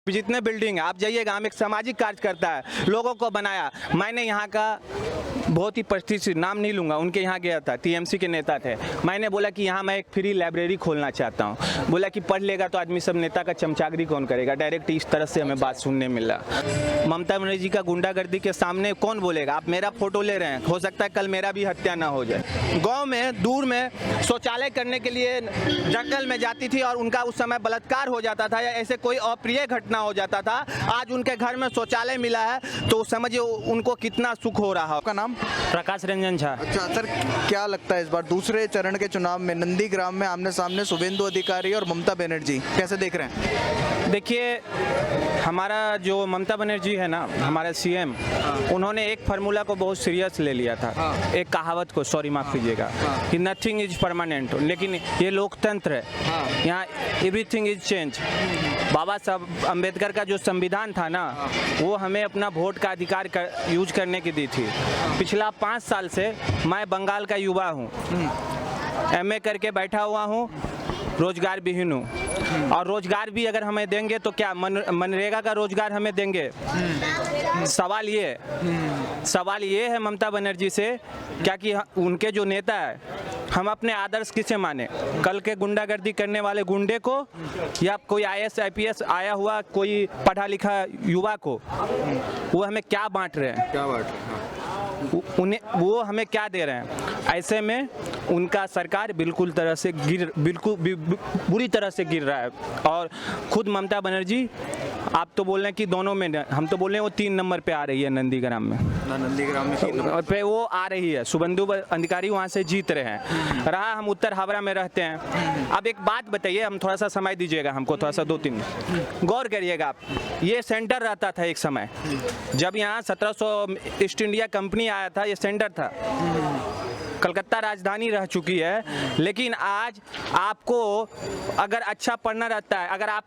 जितने बिल्डिंग है आप जाइएगा, हम एक सामाजिक कार्य करता है, लोगों को बनाया। मैंने यहाँ का बहुत ही प्रतिष्ठित, नाम नहीं लूँगा, उनके यहाँ गया था, टीएमसी के नेता थे। मैंने बोला कि यहाँ मैं एक फ्री लाइब्रेरी खोलना चाहता हूँ। बोला कि पढ़ लेगा तो आदमी सब, नेता का चमचागिरी कौन करेगा। डायरेक्ट इस तरह से हमें बात सुनने मिला। ममता बनर्जी का गुंडागर्दी के सामने कौन बोलेगा। आप मेरा फोटो ले रहे हैं, हो सकता है कल मेरा भी हत्या ना हो जाए। गाँव में दूर में शौचालय करने के लिए जंगल में जाती थी और उनका उस समय बलात्कार हो जाता था या ऐसे कोई अप्रिय घटना हो जाता था। आज उनके घर में शौचालय मिला है तो समझिए उनको कितना सुख हो रहा है। आपका नाम? प्रकाश रंजन झा। अच्छा सर, क्या लगता है इस बार दूसरे चरण के चुनाव में नंदीग्राम में आमने सामने शुभेंदु अधिकारी और ममता बनर्जी, कैसे देख रहे हैं? देखिए, हमारा जो ममता बनर्जी है ना, हमारा सीएम, उन्होंने एक फार्मूला को बहुत सीरियस ले लिया था। एक कहावत को, सॉरी माफ कीजिएगा, कि नथिंग इज परमानेंट। लेकिन ये लोकतंत्र है, यहाँ एवरीथिंग इज चेंज। बाबा साहब अम्बेडकर का जो संविधान था ना, वो हमें अपना वोट का अधिकार यूज करने की दी थी। पिछला 5 साल से मैं बंगाल का युवा हूँ, एमए करके बैठा हुआ हूँ, रोजगार विहीन हूँ। और रोजगार भी अगर हमें देंगे तो क्या मनरेगा का रोजगार हमें देंगे? सवाल ये है ममता बनर्जी से, क्या कि उनके जो नेता है, हम अपने आदर्श किसे माने? कल के गुंडागर्दी करने वाले गुंडे को या कोई IAS IPS आया हुआ कोई पढ़ा लिखा युवा को? वो हमें क्या बांट रहे हैं? उन्हें वो हमें क्या दे रहे हैं? ऐसे में उनका सरकार बिल्कुल बुरी तरह से गिर रहा है। और खुद ममता बनर्जी, आप तो बोल रहे हैं कि दोनों में, हम तो बोल रहे हैं वो 3 नंबर पे आ रही है नंदीग्राम में। नंदीग्राम में 3 नंबर पे वो आ रही है। शुभेंदु अधिकारी वहाँ से जीत रहे हैं। रहा हम उत्तर हावड़ा में रहते हैं। अब एक बात बताइए, हम थोड़ा सा समय दीजिएगा हमको, थोड़ा सा 2-3 गौर करिएगा आप। ये सेंटर रहता था एक समय, जब यहाँ 1700 ईस्ट इंडिया कंपनी आया था, ये सेंटर था। कलकत्ता राजधानी रह चुकी है। लेकिन आज आपको अगर अच्छा पढ़ना रहता है, अगर आप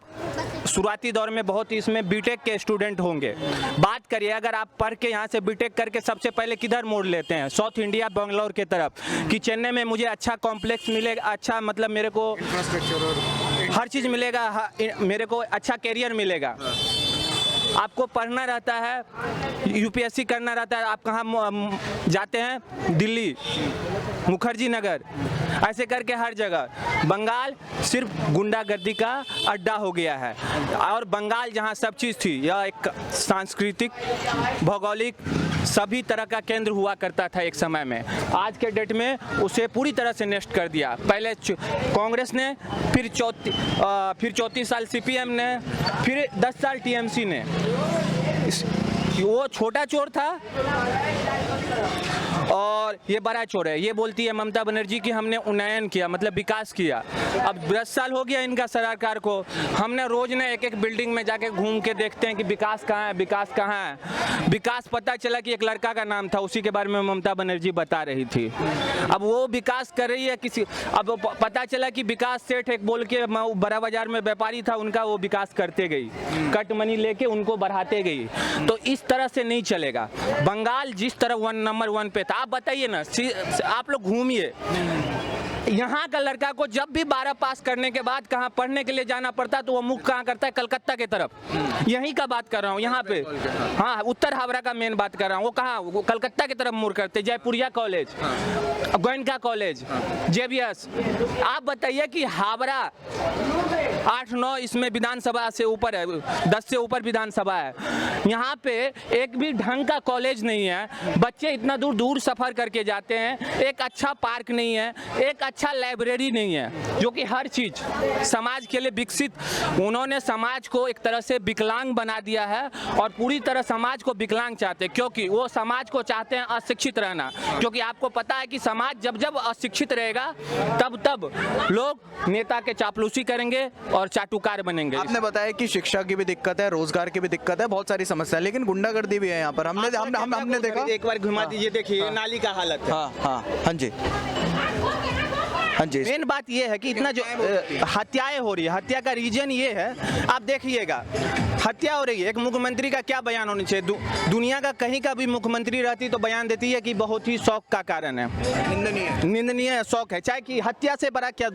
शुरुआती दौर में बहुत ही इसमें बीटेक के स्टूडेंट होंगे, बात करिए अगर आप पढ़ के यहाँ से बीटेक करके सबसे पहले किधर मोड़ लेते हैं? साउथ इंडिया, बेंगलोर के तरफ, कि चेन्नई में मुझे अच्छा कॉम्प्लेक्स मिलेगा, अच्छा मतलब मेरे को हर चीज़ मिलेगा, मेरे को अच्छा करियर मिलेगा। आपको पढ़ना रहता है, UPSC करना रहता है, आप कहाँ जाते हैं? दिल्ली, मुखर्जी नगर, ऐसे करके हर जगह। बंगाल सिर्फ गुंडागर्दी का अड्डा हो गया है। और बंगाल जहाँ सब चीज़ थी, यह एक सांस्कृतिक, भौगोलिक, सभी तरह का केंद्र हुआ करता था एक समय में। आज के डेट में उसे पूरी तरह से नष्ट कर दिया। पहले कांग्रेस ने, फिर 34 साल CPM ने, फिर 10 साल TMC ने। वो छोटा चोर था और ये बड़ा चोर है। ये बोलती है ममता बनर्जी कि हमने उन्नयन किया, मतलब विकास किया। अब 10 साल हो गया इनका सरकार को, हमने रोज ने एक बिल्डिंग में जाके घूम के देखते हैं कि विकास कहाँ है, विकास कहाँ है। विकास पता चला कि एक लड़का का नाम था, उसी के बारे में ममता बनर्जी बता रही थी। अब वो विकास कर रही है किसी, अब पता चला कि विकास सेठ एक बोल के बड़ा बाजार में व्यापारी था उनका, वो विकास करते गई, कट मनी लेके उनको बढ़ाते गई। तो इस तरह से नहीं चलेगा। बंगाल जिस तरह नंबर 1 पे था, आप बताइए ना, आप लोग घूमिए, यहाँ का लड़का को जब भी 12 पास करने के बाद कहाँ पढ़ने के लिए जाना पड़ता है तो वो मुख कहाँ करता है? कलकत्ता के तरफ। यहीं का बात कर रहा हूँ, यहाँ पे, हाँ, उत्तर हावड़ा का मेन बात कर रहा हूँ। वो कहाँ? वो कलकत्ता की तरफ मुड़ करते। Jaipuria college, Goenka college, JBS। आप बताइए कि हावड़ा 8-9 इसमें विधानसभा से ऊपर है, 10 से ऊपर विधानसभा है। यहाँ पे एक भी ढंग का कॉलेज नहीं है। बच्चे इतना दूर सफर करके जाते हैं। एक अच्छा पार्क नहीं है, एक अच्छा लाइब्रेरी नहीं है, जो कि हर चीज समाज के लिए विकसित। उन्होंने समाज को एक तरह से विकलांग बना दिया है और पूरी तरह समाज को विकलांग चाहते हैं, क्योंकि वो समाज को चाहते हैं अशिक्षित रहना। क्योंकि आपको पता है कि समाज जब अशिक्षित रहेगा तब लोग नेता के चापलूसी करेंगे और चाटुकार बनेंगे। आपने बताया कि शिक्षा की भी दिक्कत है, रोजगार की भी दिक्कत है, बहुत सारी समस्या है, लेकिन गुंडागर्दी भी है यहाँ पर। हमने देखा, एक बार घुमा दीजिए, देखिए नाली का हालत है। हाँ जी। हाँ जी। मेन बात ये है कि इतना जो हत्याएं हो रही है, हत्या का रीजन ये है, आप देखिएगा हत्या हो रही है। एक मुख्यमंत्री का क्या बयान होना चाहिए? दुनिया का कहीं का भी मुख्यमंत्री रहती तो बयान देती है कि बहुत ही शौक का कारण है, निंदनीय शौक है, चाहे कि हत्या से बड़ा क्या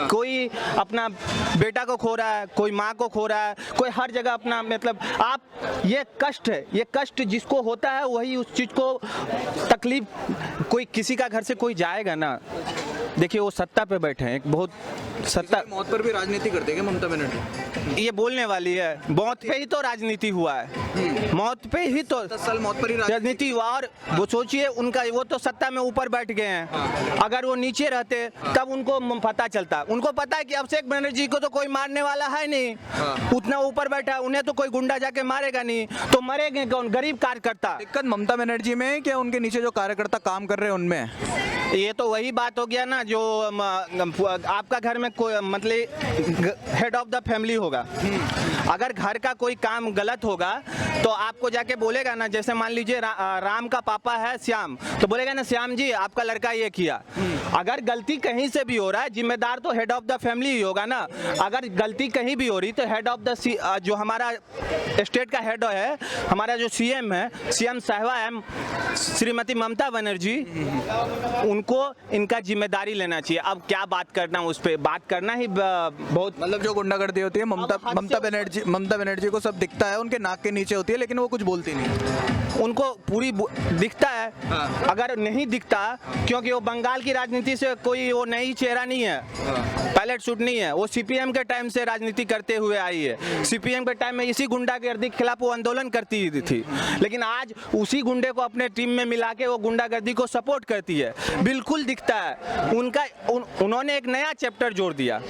कोई अपना बेटा को खो रहा है, कोई माँ को खो रहा है, कोई हर जगह अपना, मतलब आप ये कष्ट है, ये कष्ट जिसको होता है वही उस चीज को तकलीफ, कोई किसी का घर से कोई जाएगा ना, देखिए वो सत्ता पे बैठे हैं, एक बहुत सत्ता, मौत पर भी राजनीति करते हैं ममता बनर्जी? ये बोलने वाली है, मौत पे ही तो राजनीति हुआ है, मौत पे ही तो 10 साल मौत पर ही राजनीति हुआ। और वो सोचिए उनका, वो तो सत्ता में ऊपर बैठ गए हैं, अगर वो नीचे रहते तब उनको पता चलता, उनको पता है कि अभिषेक बनर्जी को तो कोई मारने वाला है नहीं, उतना ऊपर बैठा है, उन्हें तो कोई गुंडा जाके मारेगा नहीं, तो मरेंगे कौन? गरीब कार्यकर्ता। दिक्कत ममता बनर्जी में है क्या उनके नीचे जो कार्यकर्ता काम कर रहे हैं उनमें? ये तो वही बात हो गया ना, जो आपका घर में कोई मतलब हेड ऑफ द फैमिली होगा, अगर घर का कोई काम गलत होगा तो आपको जाके बोलेगा ना, जैसे मान लीजिए राम का पापा है श्याम, तो बोलेगा ना श्याम जी आपका लड़का ये किया। अगर गलती कहीं से भी हो रहा है, जिम्मेदार तो हेड ऑफ द फैमिली ही होगा ना। अगर गलती कहीं भी हो रही तो हेड ऑफ द जो हमारा स्टेट का हेड है, हमारा जो सीएम है, सीएम साहिबा है श्रीमती ममता बनर्जी, उनको इनका जिम्मेदारी लेना चाहिए। अब क्या बात करना, उस पर बात करना ही बहुत, मतलब जो गुंडागर्दी होती है ममता बनर्जी को सब दिखता है, उनके नाक के नीचे होती है, लेकिन वो कुछ बोलती नहीं, उनको पूरी दिखता है। हाँ। अगर नहीं दिखता, क्योंकि वो बंगाल की राजनीति से कोई वो नई चेहरा नहीं है, पायलट शूट नहीं है, वो सीपीएम के टाइम से राजनीति करते हुए आई है। सीपीएम के टाइम में इसी गुंडागर्दी के खिलाफ वो आंदोलन करती थी, लेकिन आज उसी गुंडे को अपने टीम में मिला के वो गुंडागर्दी को सपोर्ट करती है, बिल्कुल दिखता है उनका। उन्होंने एक नया चैप्टर जोड़ दिया,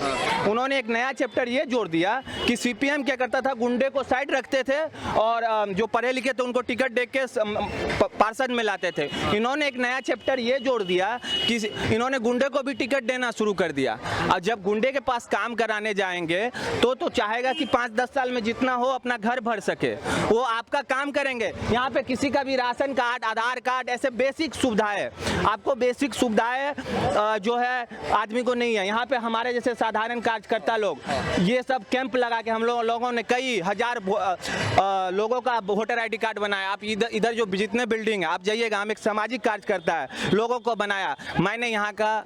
उन्होंने एक नया चैप्टर ये जोड़ दिया कि सीपीएम क्या करता था, गुंडे को साइड रखते थे और जो पढ़े लिखे थे उनको टिकट दे के पार्षद में लाते थे। इन्होंने एक नया चैप्टर ये जोड़ दिया कि इन्होंने गुंडे को भी टिकट देना शुरू कर दिया। और जब गुंडे के पास काम कराने जाएंगे तो चाहेगा कि 5-10 साल में जितना हो अपना घर भर सके, वो आपका काम करेंगे। यहाँ पे किसी का भी राशन कार्ड, आधार कार्ड, ऐसे बेसिक सुविधाएं, आपको बेसिक सुविधाएं जो है आदमी को नहीं है। यहाँ पे हमारे जैसे साधारण कार्यकर्ता लोग, ये सब कैंप लगा के हम लोगों ने कई हजार लोगों का वोटर ID कार्ड बनाया। आप इधर जो जितने बिल्डिंग है आप जाइएगा, हम एक सामाजिक कार्यकर्ता है, लोगों को बनाया। मैंने यहाँ का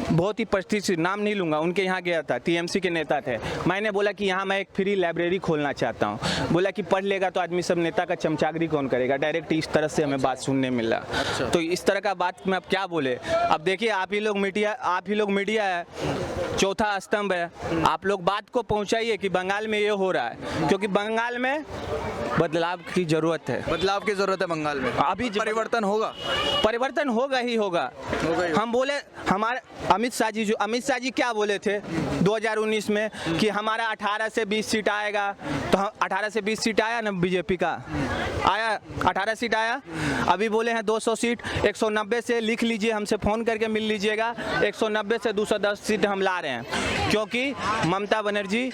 बहुत ही प्रतिष्ठित, नाम नहीं लूंगा, उनके यहाँ गया था, टीएमसी के नेता थे। मैंने बोला कि यहाँ मैं एक फ्री लाइब्रेरी खोलना चाहता हूँ। बोला कि पढ़ लेगा तो आदमी सब नेता का चमचागिरी कौन करेगा, डायरेक्ट इस तरह से हमें बात सुनने मिला। अच्छा। तो इस तरह का बात में अब क्या बोले। अब देखिए आप ही लोग मीडिया है, चौथा स्तंभ है, आप लोग बात को पहुँचाइए कि बंगाल में ये हो रहा है, क्योंकि बंगाल में बदलाव की जरूरत है, बदलाव की जरूरत है बंगाल में। अभी परिवर्तन होगा, परिवर्तन होगा ही होगा। हम बोले, हमारे अमित शाह जी क्या बोले थे 2019 में कि हमारा 18 से 20 सीट आएगा, तो हम 18 से 20 सीट आया ना, बीजेपी का आया 18 सीट आया। अभी बोले हैं 200 सीट, 190 से लिख लीजिए, हमसे फ़ोन करके मिल लीजिएगा, 190 से 210 सीट हम ला रहे हैं, क्योंकि ममता बनर्जी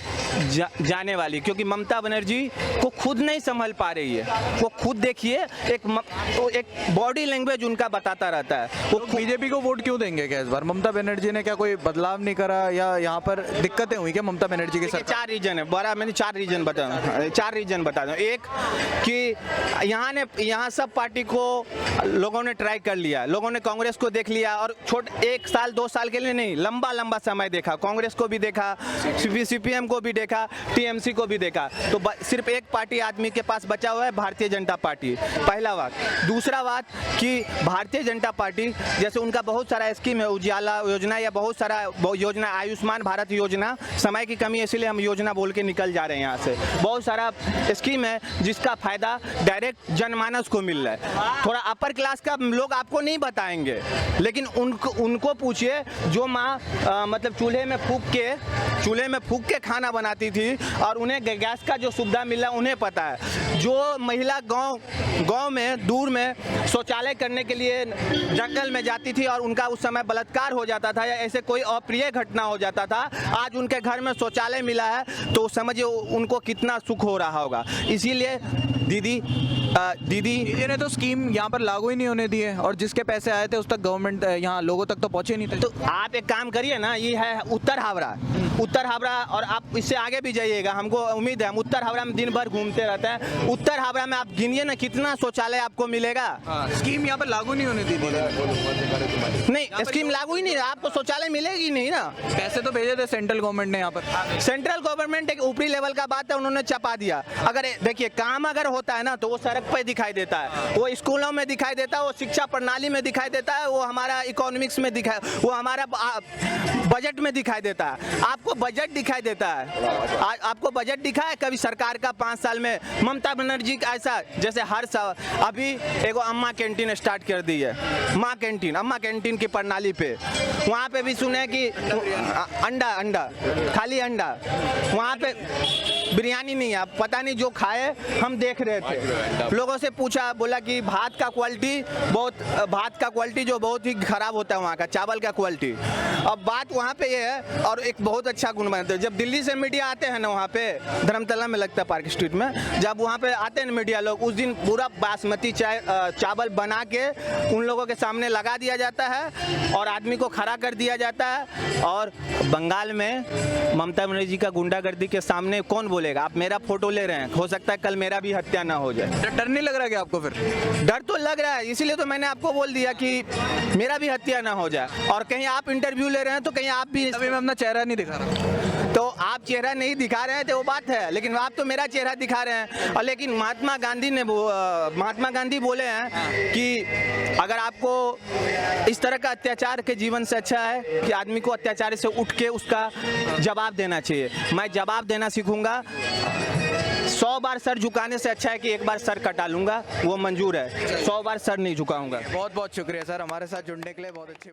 जाने वाली, क्योंकि ममता बनर्जी को खुद नहीं संभल पा रही है। वो खुद देखिए एक बॉडी लैंग्वेज उनका बताता रहता है। वो बीजेपी को वोट क्यों देंगे क्या इस बार? ममता बनर्जी ने क्या कोई बदलाव नहीं करा, या यहाँ पर दिक्कतें हुई क्या ममता बनर्जी के साथ? 4 रीजन है, बड़ा मैंने 4 रीजन बता दूं। एक कि यहाँ सब पार्टी को लोगों ने ट्राई कर लिया, लोगों ने कांग्रेस को देख लिया, और 1 साल 2 साल के लिए नहीं, लंबा समय देखा, कांग्रेस को भी देखा, सीपीएम को भी देखा, टीएमसी को भी देखा। तो सिर्फ एक पार्टी आदमी के पास बचा हुआ है, भारतीय जनता पार्टी। पहला बात। दूसरा बात कि भारतीय जनता पार्टी जैसे उनका बहुत सारा स्कीम है, उजाला योजना या बहुत सारा योजना, आयुष्मान भारत योजना, समय की कमी है इसलिए हम योजना बोल के निकल जा रहे हैं यहाँ से। बहुत सारा स्कीम है जिसका फायदा डायरेक्ट जनमानस को मिल रहा है। थोड़ा अपर क्लास का लोग आपको नहीं बताएंगे, लेकिन उनको पूछिए जो माँ मतलब चूल्हे में फूंक के चूल्हे में फूंक के खाना बनाती थी और उन्हें गैस का जो सुविधा मिला उन्हें पता है। जो महिला गांव में दूर में शौचालय करने के लिए जंगल में जाती थी और उनका उस समय बलात्कार हो जाता था या ऐसे कोई अप्रिय घटना हो जाता था, आज उनके घर में शौचालय मिला है तो समझिए उनको कितना सुख हो रहा होगा। इसीलिए दीदी ने तो स्कीम यहाँ पर लागू ही नहीं होने दी है और जिसके पैसे आए थे उस तक गवर्नमेंट यहाँ लोगों तक तो पहुँचे नहीं थे। तो आप एक काम करिए ना, ये है उत्तर हावड़ा और आप इससे आगे भी जाइएगा। हमको उम्मीद है, हम उत्तर हावड़ा में दिन भर घूमते रहते हैं। उत्तर हावड़ा में आप गिनिए ना कितना शौचालय आपको मिलेगा। स्कीम यहाँ पर लागू नहीं होने दी थी। नहीं, स्कीम लागू ही नहीं, आपको शौचालय मिलेगी नहीं ना। पैसे तो भेजे थे सेंट्रल गवर्नमेंट ने यहाँ पर। सेंट्रल गवर्नमेंट एक ऊपरी लेवल का बात है, उन्होंने चपा दिया। अगर देखिए काम अगर होता है ना तो वो सड़क पे दिखाई देता है, वो स्कूलों में दिखाई देता है, वो शिक्षा प्रणाली में दिखाई देता है, वो हमारा इकोनॉमिक्स में दिखाई, वो हमारा बजट में दिखाई देता है। आपको बजट दिखाई देता है, आपको बजट दिखा है कभी सरकार का 5 साल में? ममता बनर्जी का ऐसा जैसे हर साल अभी एगो अम्मा कैंटीन स्टार्ट कर दी है, अम्मा कैंटीन की प्रणाली पे। वहाँ पे भी सुने कि अंडा खाली अंडा, वहाँ पे बिरयानी नहीं है, पता नहीं जो खाए। हम देख रहे थे, लोगों से पूछा, बोला कि भात का क्वालिटी जो बहुत ही खराब होता है वहाँ का, चावल का क्वालिटी। अब बात वहाँ पे ये है, और एक बहुत अच्छा गुण मानते हैं। जब दिल्ली से मीडिया आते हैं ना, वहाँ पे धर्मतला में लगता है पार्क स्ट्रीट में, जब वहाँ पे आते हैं मीडिया लोग, उस दिन पूरा बासमती चावल बना के उन लोगों के सामने लगा दिया जाता है और आदमी को खड़ा कर दिया जाता है। और बंगाल में ममता बनर्जी का गुंडागर्दी के सामने कौन बोलेगा? आप मेरा फोटो ले रहे हैं, हो सकता है कल मेरा भी हत्या ना हो जाए। डर नहीं लग रहा क्या आपको? फिर डर तो लग रहा है, इसीलिए तो मैंने आपको बोल दिया कि मेरा भी हत्या ना हो जाए। और कहीं आप इंटरव्यू ले रहे हैं तो कहीं आप भी, अभी मैं अपना चेहरा नहीं दिखा रहा। तो आप चेहरा नहीं दिखा रहे हैं तो वो बात है, लेकिन आप तो मेरा चेहरा दिखा रहे हैं। और लेकिन महात्मा गांधी बोले हैं कि अगर आपको इस तरह का अत्याचार के जीवन से अच्छा है कि आदमी को अत्याचार से उठ के उसका जवाब देना चाहिए। मैं जवाब देना सीखूंगा। 100 बार सर झुकाने से अच्छा है कि एक बार सर कटा लूंगा, वो मंजूर है। 100 बार सर नहीं झुकाऊंगा। बहुत बहुत शुक्रिया सर, हमारे साथ जुड़ने के लिए। बहुत अच्छी